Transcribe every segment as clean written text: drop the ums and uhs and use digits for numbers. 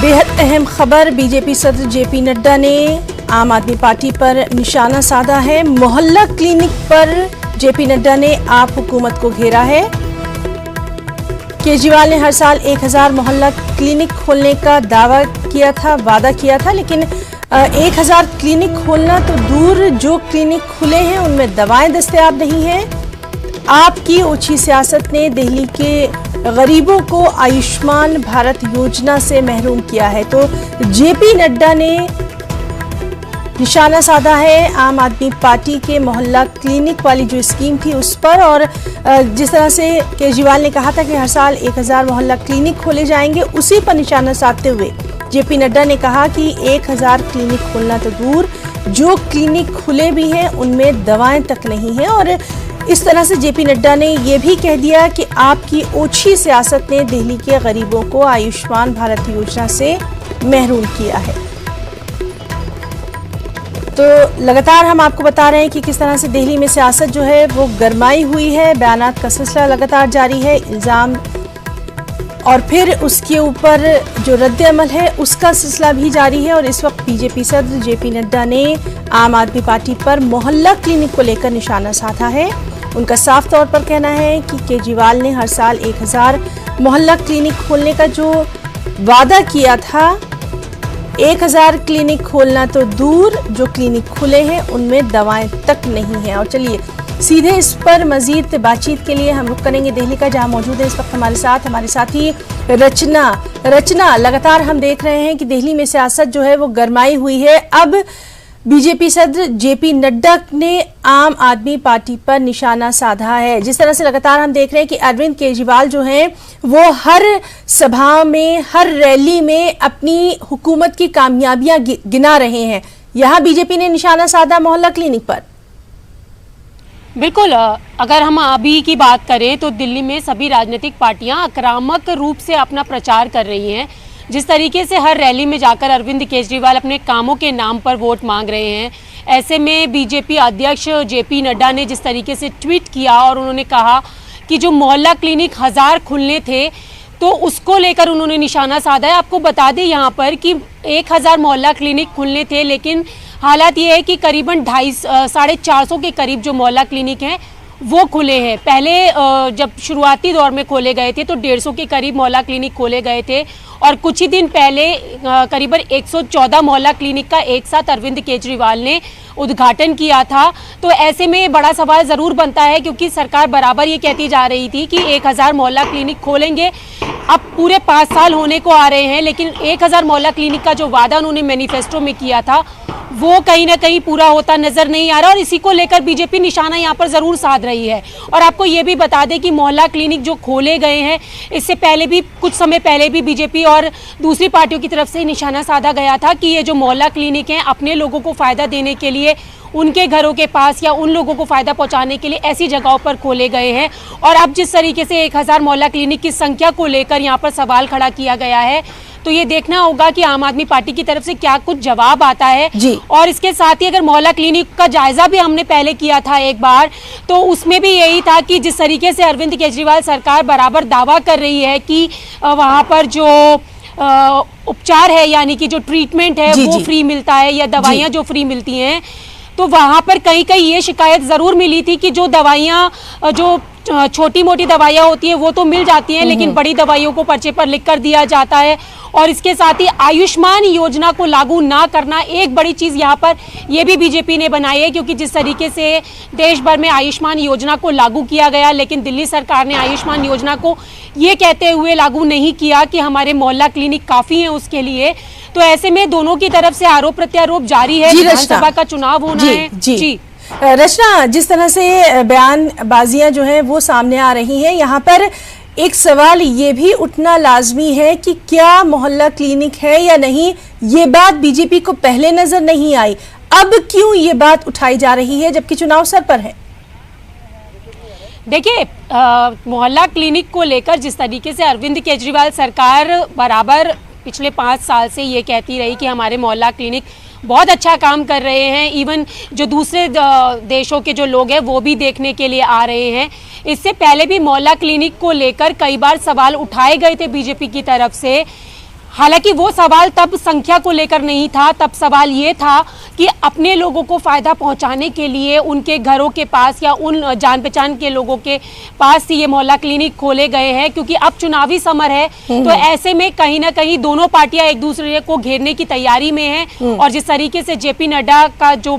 बेहद अहम खबर, बीजेपी सदर जेपी नड्डा ने आम आदमी पार्टी पर निशाना साधा है। मोहल्ला क्लिनिक पर जेपी नड्डा ने आप हुकूमत को घेरा है। केजरीवाल ने हर साल 1000 मोहल्ला क्लिनिक खोलने का वादा किया था, लेकिन 1000 क्लिनिक खोलना तो दूर, जो क्लिनिक खुले हैं उनमें दवाएं दस्तयाब नहीं हैं। आपकी ओछी सियासत ने दिल्ली के गरीबों को आयुष्मान भारत योजना से महरूम किया है। तो जेपी नड्डा ने निशाना साधा है आम आदमी पार्टी के मोहल्ला क्लिनिक वाली जो स्कीम थी उस पर, और जिस तरह से केजरीवाल ने कहा था कि हर साल 1000 मोहल्ला क्लिनिक खोले जाएंगे, उसी पर निशाना साधते हुए जेपी नड्डा ने कहा कि 1000 क्लिनिक खोलना तो दूर, जो क्लिनिक खुले भी हैं उनमें दवाएं तक नहीं हैं। और इस तरह से जेपी नड्डा ने यह भी कह दिया कि आपकी ओछी सियासत ने दिल्ली के गरीबों को आयुष्मान भारत योजना से महरूम किया है। तो लगातार हम आपको बता रहे हैं कि किस तरह से दिल्ली में सियासत जो है वो गरमाई हुई है। बयानात का सिलसिला लगातार जारी है, इल्जाम और फिर उसके ऊपर जो रद्द अमल है उसका सिलसिला भी जारी है। और इस वक्त बीजेपी सदर जेपी नड्डा ने आम आदमी पार्टी पर मोहल्ला क्लिनिक को लेकर निशाना साधा है। उनका साफ तौर पर कहना है कि केजरीवाल ने हर साल 1000 मोहल्ला क्लिनिक खोलने का जो वादा किया था, 1000 क्लिनिक खोलना तो दूर, जो क्लिनिक खुले हैं उनमें दवाएं तक नहीं हैं। और चलिए सीधे इस पर मजीद बातचीत के लिए हम रुख करेंगे दिल्ली का, जहां मौजूद है इस वक्त हमारे साथी रचना। लगातार हम देख रहे हैं कि दिल्ली में सियासत जो है वो गरमाई हुई है। अब बीजेपी सदर जेपी नड्डा ने आम आदमी पार्टी पर निशाना साधा है। जिस तरह से लगातार हम देख रहे हैं कि अरविंद केजरीवाल जो हैं वो हर सभा में, हर रैली में अपनी हुकूमत की कामयाबियां गिना रहे हैं। यहां बीजेपी ने निशाना साधा मोहल्ला क्लिनिक पर। बिल्कुल, अगर हम अभी की बात करें तो दिल्ली में सभी राजनीतिक पार्टियां आक्रामक रूप से अपना प्रचार कर रही हैं। जिस तरीके से हर रैली में जाकर अरविंद केजरीवाल अपने कामों के नाम पर वोट मांग रहे हैं, ऐसे में बीजेपी अध्यक्ष जेपी नड्डा ने जिस तरीके से ट्वीट किया और उन्होंने कहा कि जो मोहल्ला क्लिनिक 1000 खुलने थे तो उसको लेकर उन्होंने निशाना साधा है। आपको बता दें यहाँ पर कि 1000 मोहल्ला क्लिनिक खुलने थे, लेकिन हालात ये है कि करीबन 450 के करीब जो मोहल्ला क्लिनिक हैं वो खुले हैं। पहले जब शुरुआती दौर में खोले गए थे तो 150 के करीब मोहल्ला क्लिनिक खोले गए थे, और कुछ ही दिन पहले करीबन 114 मोहल्ला क्लिनिक का एक साथ अरविंद केजरीवाल ने उद्घाटन किया था। तो ऐसे में बड़ा सवाल ज़रूर बनता है, क्योंकि सरकार बराबर ये कहती जा रही थी कि 1000 मोहल्ला क्लिनिक खोलेंगे। अब पूरे 5 साल होने को आ रहे हैं, लेकिन 1000 मोहल्ला क्लिनिक का जो वादा उन्होंने मैनिफेस्टो में किया था वो कहीं ना कहीं पूरा होता नजर नहीं आ रहा, और इसी को लेकर बीजेपी निशाना यहाँ पर जरूर साध रही है। और आपको ये भी बता दें कि मोहल्ला क्लिनिक जो खोले गए हैं, इससे पहले भी कुछ समय पहले भी बीजेपी और दूसरी पार्टियों की तरफ से निशाना साधा गया था कि ये जो मोहल्ला क्लिनिक हैं अपने लोगों को फायदा देने के लिए, उनके घरों के पास या उन लोगों को फायदा पहुंचाने के लिए ऐसी जगहों पर खोले गए हैं। और अब जिस तरीके से 1000 मोहल्ला क्लिनिक की संख्या को लेकर यहाँ पर सवाल खड़ा किया गया है, तो ये देखना होगा कि आम आदमी पार्टी की तरफ से क्या कुछ जवाब आता है। और इसके साथ ही अगर मोहल्ला क्लिनिक का जायजा भी हमने पहले किया था एक बार, तो उसमें भी यही था कि जिस तरीके से अरविंद केजरीवाल सरकार बराबर दावा कर रही है कि वहाँ पर जो उपचार है, यानी कि जो ट्रीटमेंट है वो फ्री मिलता है या दवाइयाँ जो फ्री मिलती हैं, तो वहाँ पर कहीं कहीं ये शिकायत ज़रूर मिली थी कि जो दवाइयाँ, जो छोटी मोटी दवाइयाँ होती हैं वो तो मिल जाती हैं, लेकिन बड़ी दवाइयों को पर्चे पर लिख कर दिया जाता है। और इसके साथ ही आयुष्मान योजना को लागू ना करना एक बड़ी चीज़ यहाँ पर ये भी बीजेपी ने बनाई है, क्योंकि जिस तरीके से देश भर में आयुष्मान योजना को लागू किया गया, लेकिन दिल्ली सरकार ने आयुष्मान योजना को ये कहते हुए लागू नहीं किया कि हमारे मोहल्ला क्लिनिक काफ़ी हैं उसके लिए। तो ऐसे में दोनों की तरफ से आरोप प्रत्यारोप जारी है। विधानसभा का चुनाव होना है। जी रचना, जिस तरह से बयानबाजियां जो हैं वो सामने आ रही हैं, यहाँ पर एक सवाल ये भी उठना लाजमी है कि क्या मोहल्ला क्लिनिक है या नहीं। ये बात बीजेपी को पहले नजर नहीं आई, अब क्यों ये बात उठाई जा रही है जबकि चुनाव सर पर है? देखिए, मोहल्ला क्लिनिक को लेकर जिस तरीके से अरविंद केजरीवाल सरकार बराबर पिछले 5 साल से ये कहती रही कि हमारे मोहल्ला क्लिनिक बहुत अच्छा काम कर रहे हैं, इवन जो दूसरे देशों के जो लोग हैं वो भी देखने के लिए आ रहे हैं। इससे पहले भी मोहल्ला क्लिनिक को लेकर कई बार सवाल उठाए गए थे बीजेपी की तरफ से। हालांकि वो सवाल तब संख्या को लेकर नहीं था, तब सवाल ये था कि अपने लोगों को फायदा पहुंचाने के लिए उनके घरों के पास या उन जान पहचान के लोगों के पास ये मोहल्ला क्लिनिक खोले गए हैं, क्योंकि अब चुनावी समर है। तो ऐसे में कहीं ना कहीं दोनों पार्टियां एक दूसरे को घेरने की तैयारी में हैं। और जिस तरीके से जेपी नड्डा का जो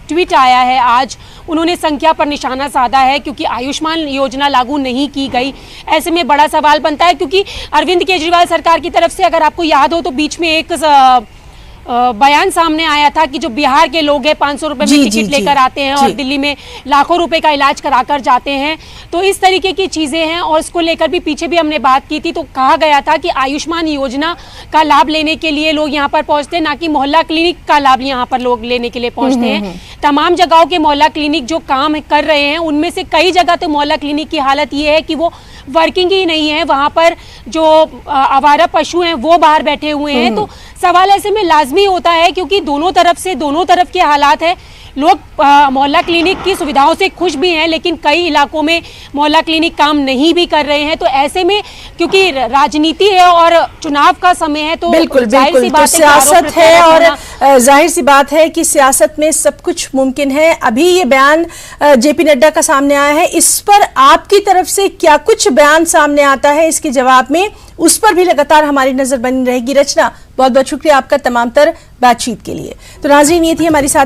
ट्वीट आया है आज, उन्होंने संख्या पर निशाना साधा है, क्योंकि आयुष्मान योजना लागू नहीं की गई। ऐसे में बड़ा सवाल बनता है, क्योंकि अरविंद केजरीवाल सरकार की तरफ से, अगर आपको याद हो तो बीच में एक बयान सामने आया था कि जो बिहार के लोग हैं 500 रुपए में टिकट लेकर आते हैं और दिल्ली में लाखों रुपए का इलाज कराकर जाते हैं। तो इस तरीके की चीजें हैं, और इसको लेकर भी पीछे भी हमने बात की थी, तो कहा गया था कि आयुष्मान योजना का लाभ लेने के लिए लोग यहाँ पर पहुंचते हैं, ना कि मोहल्ला क्लिनिक का लाभ यहाँ पर लोग लेने के लिए पहुंचते हैं। तमाम जगहों के मोहल्ला क्लिनिक जो काम कर रहे हैं, उनमें से कई जगह तो मोहल्ला क्लिनिक की हालत ये है कि वो वर्किंग ही नहीं है। वहां पर जो आवारा पशु हैं वो बाहर बैठे हुए हैं। तो सवाल ऐसे में लाजमी होता है, क्योंकि दोनों तरफ के हालात है। लोग मोहल्ला क्लिनिक की सुविधाओं से खुश भी हैं, लेकिन कई इलाकों में मोहल्ला क्लिनिक काम नहीं भी कर रहे हैं। तो ऐसे में, क्योंकि राजनीति है और चुनाव का समय है, तो बिल्कुल तो सियासत है, और जाहिर सी बात है कि सियासत में सब कुछ मुमकिन है। अभी ये बयान जेपी नड्डा का सामने आया है, इस पर आपकी तरफ से क्या कुछ बयान सामने आता है इसके जवाब में, उस पर भी लगातार हमारी नजर बनी रहेगी। रचना, बहुत बहुत शुक्रिया आपका तमाम तर बातचीत के लिए। तो नाज़रीन, ये थी हमारी साथ